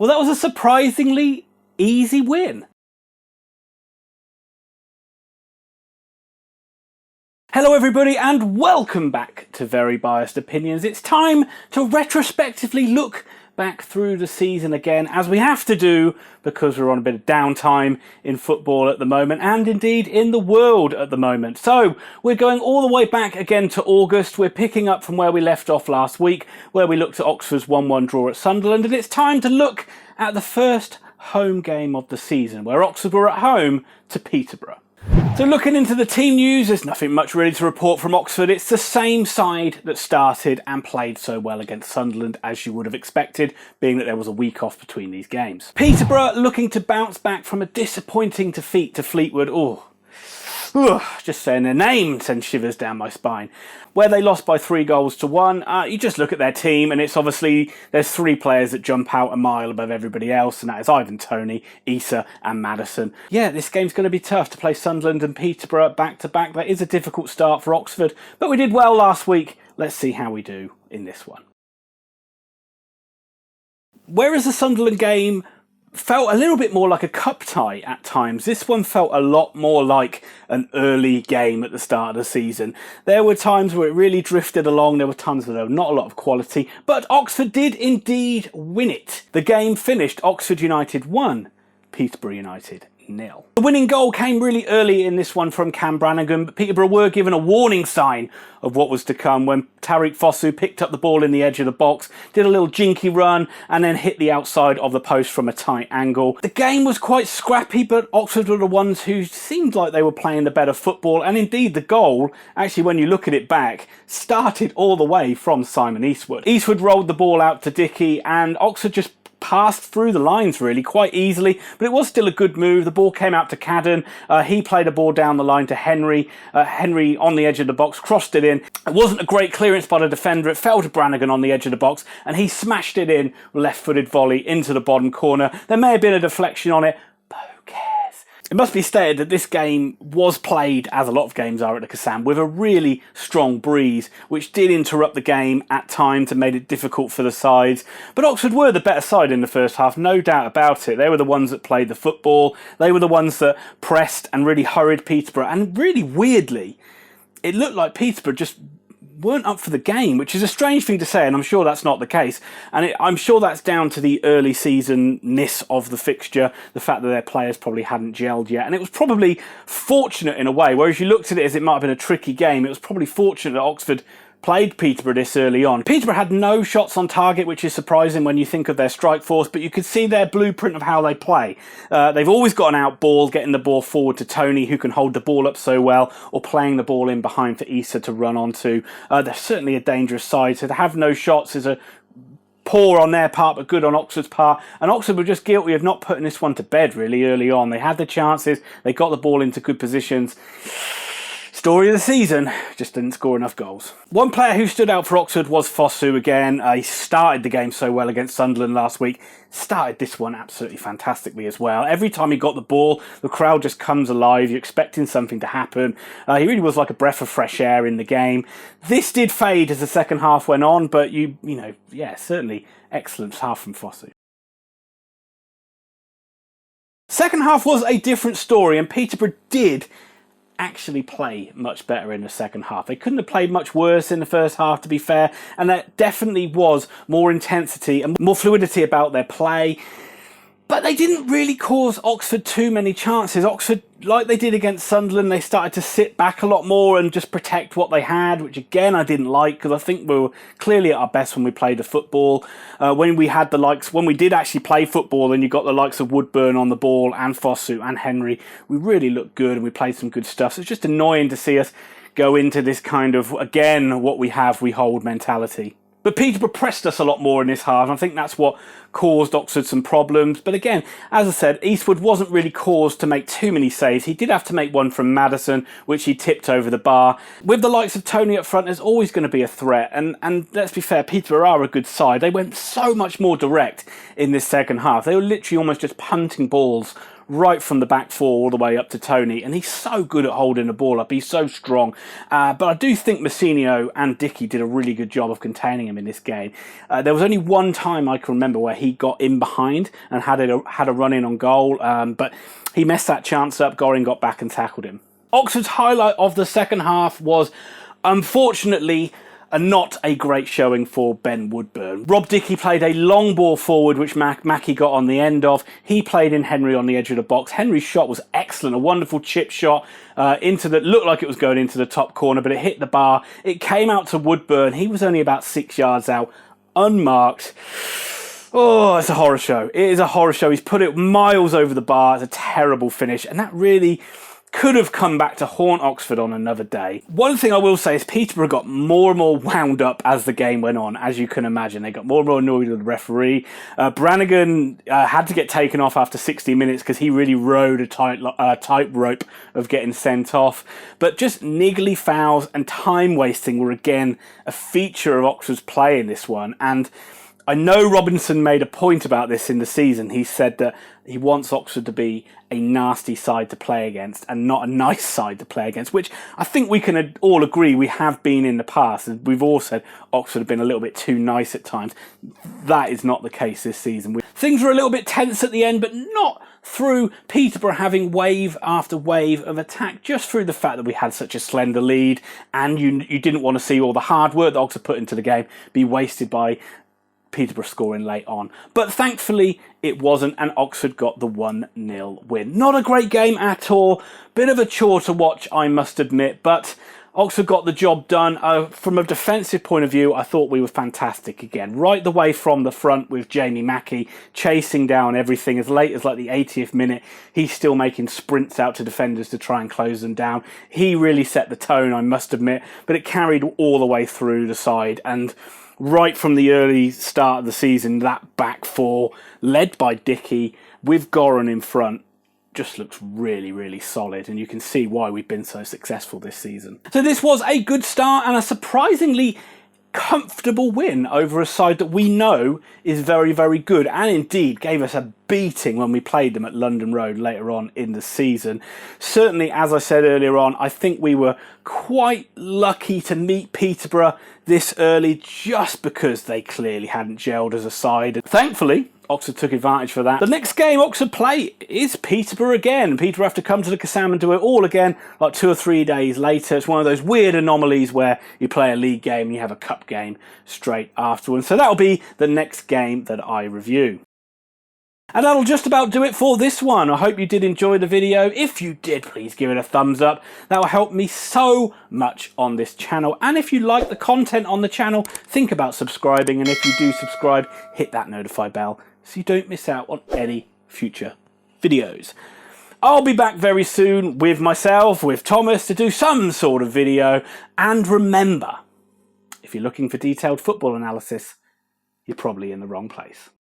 Well, that was a surprisingly easy win. Hello everybody and welcome back to Very Biased Opinions. It's time to retrospectively look back through the season again, as we have to do because we're on a bit of downtime in football at the moment and indeed in the world at the moment. So we're going all the way back again to August. We're picking up from where we left off last week, where we looked at Oxford's 1-1 draw at Sunderland, and it's time to look at the first home game of the season, where Oxford were at home to Peterborough. So looking into the team news, there's nothing much really to report from Oxford. It's the same side that started and played so well against Sunderland as you would have expected, being that there was a week off between these games. Peterborough looking to bounce back from a disappointing defeat to Fleetwood. Just saying their name sends shivers down my spine. Where they lost by 3-1. You just look at their team and it's obviously, there's three players that jump out a mile above everybody else, and that is Ivan Toney, Issa and Maddison. Yeah, this game's going to be tough to play Sunderland and Peterborough back to back. That is a difficult start for Oxford, but we did well last week. Let's see how we do in this one. Whereas the Sunderland game felt a little bit more like a cup tie at times, this one felt a lot more like an early game at the start of the season. There were times where it really drifted along, there were times where there was not a lot of quality, but Oxford did indeed win it. The game finished Oxford United 1, Peterborough United 0. The winning goal came really early in this one from Branagan, but Peterborough were given a warning sign of what was to come when Tariq Fosu picked up the ball in the edge of the box, did a little jinky run and then hit the outside of the post from a tight angle. The game was quite scrappy, but Oxford were the ones who seemed like they were playing the better football, and indeed the goal, actually when you look at it back, started all the way from Simon Eastwood. Eastwood rolled the ball out to Dickey and Oxford just passed through the lines really quite easily, but it was still a good move. The ball came out to Cadden. He played a ball down the line to Henry. Henry on the edge of the box crossed it in. It wasn't a great clearance by the defender. It fell to Branagan on the edge of the box and he smashed it in, left-footed volley into the bottom corner. There may have been a deflection on it, but who cares? It must be stated that this game was played, as a lot of games are at the Kassam, with a really strong breeze, which did interrupt the game at times and made it difficult for the sides. But Oxford were the better side in the first half, no doubt about it. They were the ones that played the football. They were the ones that pressed and really hurried Peterborough. And really weirdly, it looked like Peterborough just weren't up for the game, which is a strange thing to say, and I'm sure that's not the case. And I'm sure that's down to the early season-ness of the fixture, the fact that their players probably hadn't gelled yet. And it was probably fortunate in a way, whereas you looked at it as it might have been a tricky game, it was probably fortunate that Oxford played Peterborough this early on. Peterborough had no shots on target, which is surprising when you think of their strike force, but you could see their blueprint of how they play. They've always got an out ball, getting the ball forward to Toney, who can hold the ball up so well, or playing the ball in behind for Issa to run onto. They're certainly a dangerous side, so to have no shots is a poor on their part, but good on Oxford's part. And Oxford were just guilty of not putting this one to bed really early on. They had the chances, they got the ball into good positions. Story of the season, just didn't score enough goals. One player who stood out for Oxford was Fosu again. He started the game so well against Sunderland last week. Started this one absolutely fantastically as well. Every time he got the ball, the crowd just comes alive. You're expecting something to happen. He really was like a breath of fresh air in the game. This did fade as the second half went on, but certainly excellent half from Fosu. Second half was a different story, and Peterborough did actually play much better in the second half. They couldn't have played much worse in the first half, to be fair, and there definitely was more intensity and more fluidity about their play. But they didn't really cause Oxford too many chances. Oxford, like they did against Sunderland, they started to sit back a lot more and just protect what they had, which again I didn't like, because I think we were clearly at our best when we played the football. When we did actually play football and you got the likes of Woodburn on the ball and Fosu and Henry, we really looked good and we played some good stuff. So it's just annoying to see us go into this kind of, again, what we have, we hold mentality. But Peterborough pressed us a lot more in this half, and I think that's what caused Oxford some problems. But again, as I said, Eastwood wasn't really caused to make too many saves. He did have to make one from Maddison, which he tipped over the bar. With the likes of Toney up front, there's always going to be a threat. And let's be fair, Peterborough are a good side. They went so much more direct in this second half. They were literally almost just punting balls right from the back four all the way up to Tony, and he's so good at holding the ball up. He's so strong. But I do think Messinio and Dickey did a really good job of containing him in this game. There was only one time I can remember where he got in behind and had a run in on goal, but he messed that chance up. Gorin got back and tackled him. Oxford's highlight of the second half was, unfortunately, not a great showing for Ben Woodburn. Rob Dickey played a long ball forward, which Mackie got on the end of. He played in Henry on the edge of the box. Henry's shot was excellent, a wonderful chip shot looked like it was going into the top corner, but it hit the bar. It came out to Woodburn. He was only about 6 yards out, unmarked. Oh, it's a horror show. It is a horror show. He's put it miles over the bar. It's a terrible finish, and that really could have come back to haunt Oxford on another day. One thing I will say is Peterborough got more and more wound up as the game went on, as you can imagine. They got more and more annoyed with the referee. Branagan had to get taken off after 60 minutes because he really rode a tightrope of getting sent off. But just niggly fouls and time wasting were again a feature of Oxford's play in this one. And I know Robinson made a point about this in the season. He said that he wants Oxford to be a nasty side to play against and not a nice side to play against, which I think we can all agree we have been in the past. And we've all said Oxford have been a little bit too nice at times. That is not the case this season. Things were a little bit tense at the end, but not through Peterborough having wave after wave of attack, just through the fact that we had such a slender lead and you didn't want to see all the hard work that Oxford put into the game be wasted by Peterborough scoring late on. But thankfully it wasn't, and Oxford got the 1-0 win. Not a great game at all. Bit of a chore to watch, I must admit, but Oxford got the job done. From a defensive point of view, I thought we were fantastic again. Right the way from the front with Jamie Mackie chasing down everything as late as like the 80th minute. He's still making sprints out to defenders to try and close them down. He really set the tone, I must admit, but it carried all the way through the side. And right from the early start of the season, that back four, led by Dickey, with Gorin in front, just looks really, really solid, and you can see why we've been so successful this season. So this was a good start and a surprisingly comfortable win over a side that we know is very, very good, and indeed gave us a beating when we played them at London Road later on in the season. Certainly, as I said earlier on, I think we were quite lucky to meet Peterborough this early just because they clearly hadn't gelled as a side. Thankfully, Oxford took advantage for that. The next game Oxford play is Peterborough again. Peterborough have to come to the Kassam and do it all again like 2 or 3 days later. It's one of those weird anomalies where you play a league game and you have a cup game straight afterwards. So that'll be the next game that I review. And that'll just about do it for this one. I hope you did enjoy the video. If you did, please give it a thumbs up. That will help me so much on this channel. And if you like the content on the channel, think about subscribing. And if you do subscribe, hit that notify bell so you don't miss out on any future videos. I'll be back very soon with myself, with Thomas, to do some sort of video. And remember, if you're looking for detailed football analysis, you're probably in the wrong place.